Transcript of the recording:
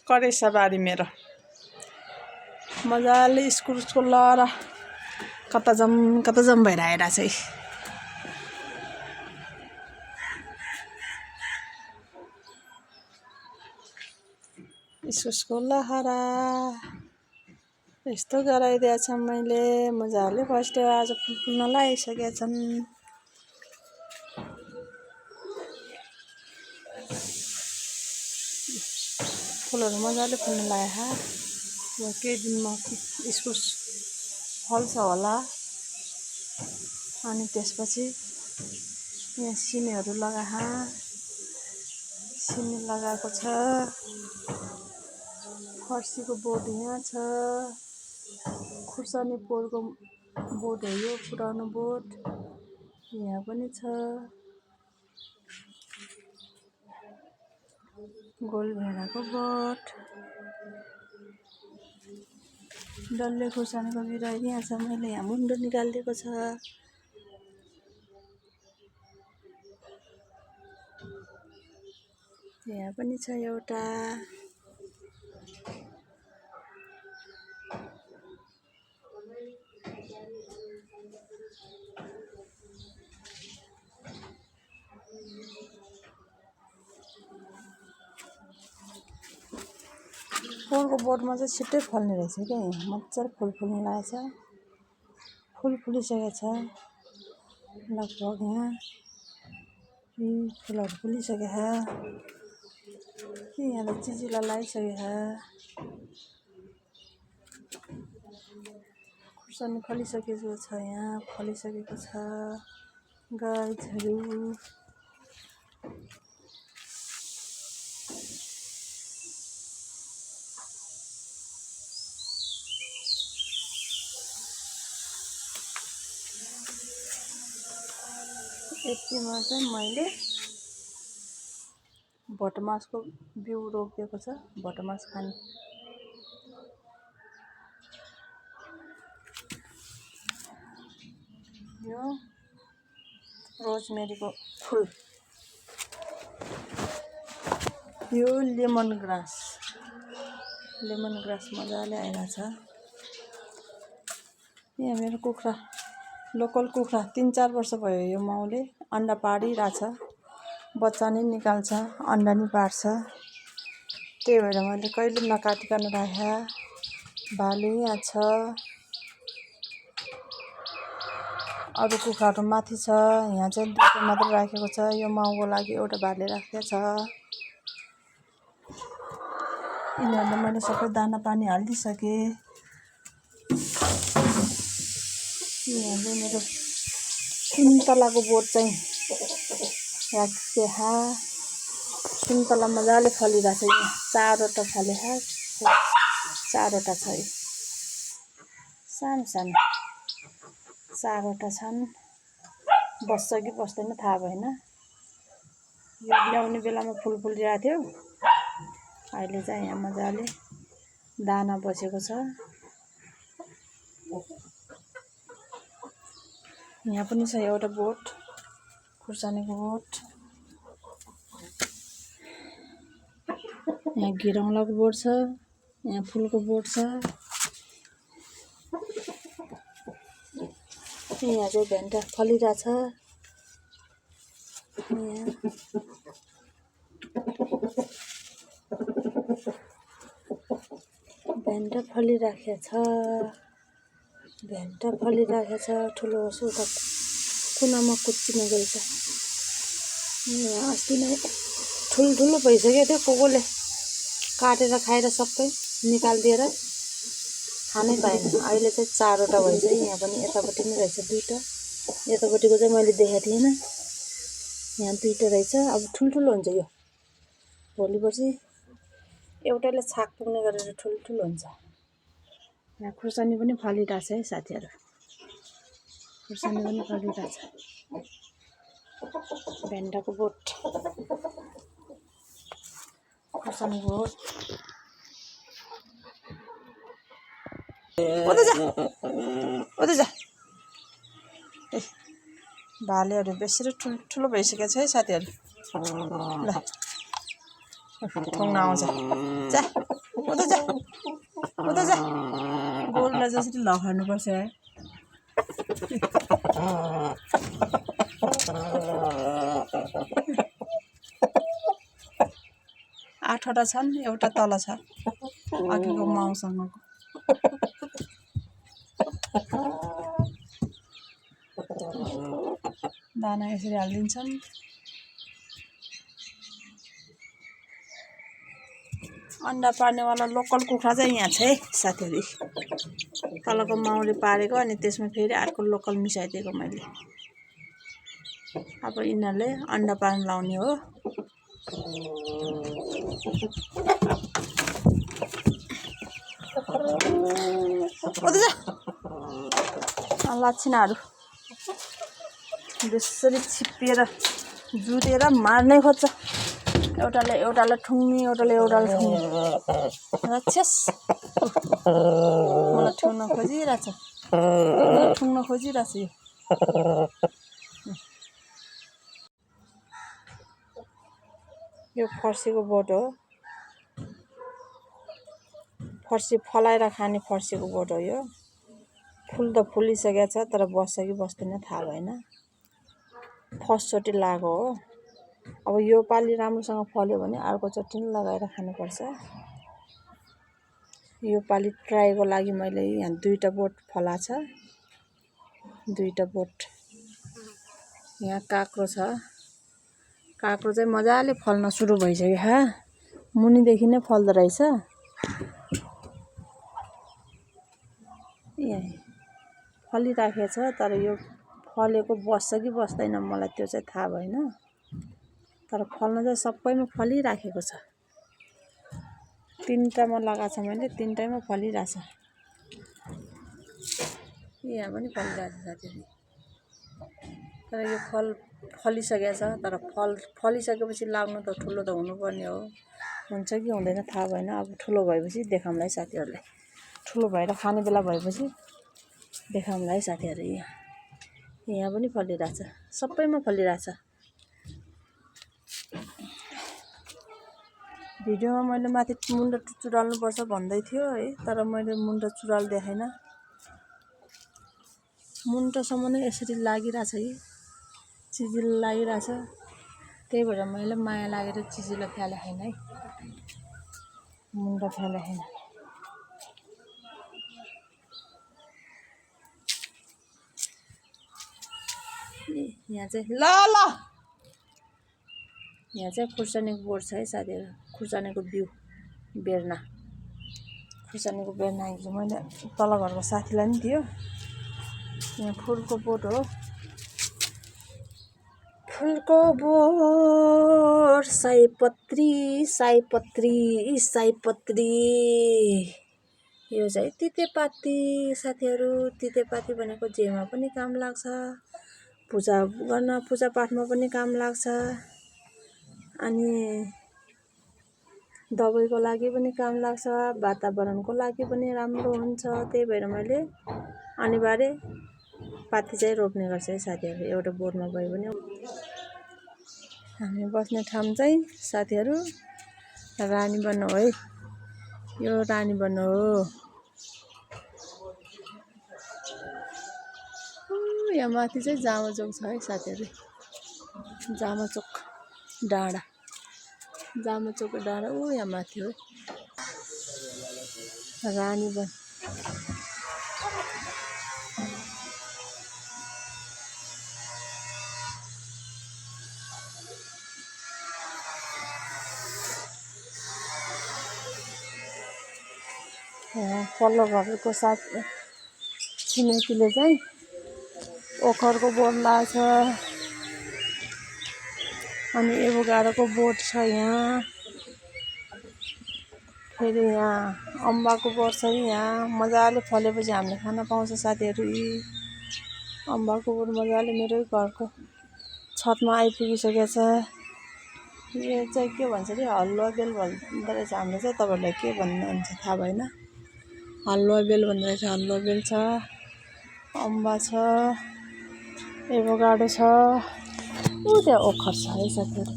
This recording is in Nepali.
करेसाबारी मेरो मजाले स्कुल लहर कता जम भएर आइरहेको छ। इस्कुसको लहरा यस्तो गराइदिएछ मैले मजाले फर्स्ट आज फुल्न लागिसकेका छन्। फुलहरू मजाले फुल्न लाग्यो। केही दिनमा इस्कुस फल्छ होला। अनि त्यसपछि यहाँ सिमीहरू सिमी लगाएको छ। फर्सीको बोट यहाँ छ। खुर्सानी पोलको बोट हो यो पुरानो बोट। यहाँ पनि छ। गोलभेडाको बोट। डल्ले खुर्सानीको बिरुवा यहाँ छ। मैले यहाँ मुन्टो निकालिदिएको छ। यहाँ पनि छ एउटा। फुलको बोटमा चाहिँ छिट्टै फल्ने रहेछ क्या। मजाले फुल फुल्न लागेछ। फुल फुलिसकेको छ लगभग। यहाँ फुलहरू फुलिसकेको छ। यहाँ त चिचिला लगाइसकेको छ। खुर्सानी फलिसकेको छ। यहाँ फलिसकेको छ गाजहरू। यतिमा चाहिँ मैले भटमासको बिउ रोपिएको छ। भटमास खाने। यो रोजमेरीको फुल। यो लेमन ग्रास मजाले आइरहेछ। यहाँ मेरो कुखुरा लोकल कुखुरा 3-4 वर्ष भयो। यो माउले अन्डा पाडिरहेछ। बच्चा नि निकाल्छ अन्डा नि पार्छ। त्यही भएर मैले कहिले नकाटिकन राखे। भाले यहाँ छ। अरू कुखुराहरू माथि छ। यहाँ चाहिँ 2 मात्र राखेको छ। यो माउको लागि एउटा भाले राखेको छ। यिनीहरूलाई मैले सबै दाना पानी हालिदिइसकेँ। यहाँले मेरो सुन्तलाको बोट चाहिँ राखेको। सुन्तला मजाले फलिरहेछ। यहाँ 4वटा फलेको। 4वटा छ। सानो 4वटा छन्। बस्छ कि बस्दैन थाहा भएन। यो ल्याउने बेलामा फुल फुलिरहेको थियो। अहिले चाहिँ यहाँ मजाले दाना बसेको छ। यहाँ पनि छ एउटा बोट खुर्सानीको बोट। यहाँ घिरौँलाको बोट छ। यहाँ फुलको बोट छ। यहाँ चाहिँ भेन्टा फलिरहेछ। भेन्टा फलिराखेको छ। ठुलो होस् उता कुनामा कुच्चिन गएछ। यहाँ अस्ति नै ठुल्ठुलो भइसकेको थियो। कोले काटेर खाएर सबै निकालिदिएर खानै पाएन। अहिले चाहिँ 4वटा भइछ। यहाँ पनि यतापट्टि नै रहेछ 2टा। यतापट्टिको चाहिँ मैले देखेको थिएन। यहाँ 2टा रहेछ। अब ठुल्ठुलो हुन्छ यो। भोलिपर्सि एउटाले छाक पुग्ने गरेर ठुल्ठुलो हुन्छ। यहाँ खुर्सानी पनि फलिरहेछ है साथीहरू। खुर्सानी पनि फलिरहेछ। भेन्डाको बोट खुर्सानीको बोट। उता जा। भालेहरू बेसी ठुलो भइसकेको छ है साथीहरू। ल ठोक्न आउँछ। जा। उता जा गोरुलाई जसरी लखर्नुपर्छ है। 8वटा छन्, एउटा तल छ अघिको माउसँगको। दाना यसरी हालिदिन्छन्। अन्डा पार्नेवाला लोकल कुखुरा चाहिँ यहाँ छ है साथीहरू। तलको माउले पारेको अनि त्यसमा फेरि अर्को लोकल मिसाइदिएको मैले। अब यिनीहरूले अन्डा पार्न लाउने हो। लक्षिणाहरू त्यसरी छिप्पिएर जुतेर मार्नै खोज्छ। एउटालाई ठुङ्ने, एउटालाई ठुङ्ने। राक्षस मलाई ठुङ्न खोजिरहेछ, ठुङ्न खोजिरहेछ यो। यो फर्सीको बोट हो। फर्सी फलाएर खाने फर्सीको बोट हो यो। फुल त फुलिसकेको छ तर बस्छ कि बस्दैन थाहा भएन। फर्स्टचोटि लगाएको हो। अब यो पालि राम्रोसँग फल्यो भने अर्कोचोटि नै लगाएर खानुपर्छ। यो पालि ट्राईको लागि मैले यहाँ 2टा बोट फलाएको छ। 2टा बोट। यहाँ काँक्रो छ। काँक्रो चाहिँ मजाले फल्न सुरु भइसक्यो। हा मुनिदेखि नै फल्दो रहेछ। फलिराखेको छ तर यो फलेको बस्छ कि बस्दैन मलाई त्यो चाहिँ थाहा भएन। तर फल्न चाहिँ सबैमा फलिराखेको छ। 3टामा लगाएको छ मैले, 3टामा फलिरहेछ। यहाँ पनि फलिरहेछ साथीहरू। तर यो फलिसकेको छ। तर फलिसकेपछि लाग्नु त ठुलो त हुनुपर्ने हो। हुन्छ कि हुँदैन थाहा भएन। अब ठुलो भएपछि देखाउँला है साथीहरूलाई। ठुलो भएर खाने बेला भएपछि देखाउँला है साथीहरू। यहाँ पनि फलिरहेछ, सबैमा फलिरहेछ। भिडियोमा मैले माथि मुन्टा चुडाल्नुपर्छ भन्दै थियो है, तर मैले मुन्टा चुडाल देखाइन। मुन्टासम्म नै यसरी लागिरहेछ कि चिजिलो लागिरहेछ। त्यही भएर मैले माया लागेर चिजिलो फ्याले छैन है, मुन्टा फ्याले छैन। यहाँ चाहिँ ल यहाँ चाहिँ खुर्सानीको बोट छ है साथीहरू। खुर्सानीको बिउ बेर्ना। खुर्सानीको बेर्ना हिजो मैले तल घरको साथीलाई नि दियो। यहाँ फुलको बोट हो। फुलको बोट सयपत्री सयपत्री सयपत्री। यो चाहिँ तितेपाती साथीहरू। तितेपाती भनेको जेमा पनि काम लाग्छ। पूजा गर्न पूजापाठमा पनि काम लाग्छ। अनि दबाईको लागि पनि काम लाग्छ। वातावरणको लागि पनि राम्रो हुन्छ। त्यही भएर मैले अनिवार्य पाती चाहिँ रोप्ने गर्छ है साथीहरू। एउटा बोटमा भयो भने। हामी बस्ने ठाउँ चाहिँ साथीहरू रानीवन हो है। यो रानीवन हो। यहाँ माथि चाहिँ जामाचोक छ है साथीहरू। जामाचोक डाँडा। जामाचोकको डाँडा यहाँ माथि हो। रानीवन। पल्लो घरको साथ छिमेकीले चाहिँ ओखरको बोट लगाएको छ। अनि एभोकाडोको बोट छ यहाँ। फेरि यहाँ अम्बाको बोट छ यहाँ। मजाले फलेपछि हामीले खान पाउँछ साथीहरू। अम्बाको बोट मजाले मेरै घरको छतमा आइपुगिसकेको छ। यो चाहिँ के भन्छ अरे हलुवा बेल भन्दो रहेछ। हाम्रो चाहिँ तपाईँहरूलाई के भन्नुहुन्छ थाहा भएन। हलुवा बेल भन्दो रहेछ। हलुवा बेल छ, अम्बा छ, एभोकाडो छ। त्यहाँ ओखर छ है साथीहरू।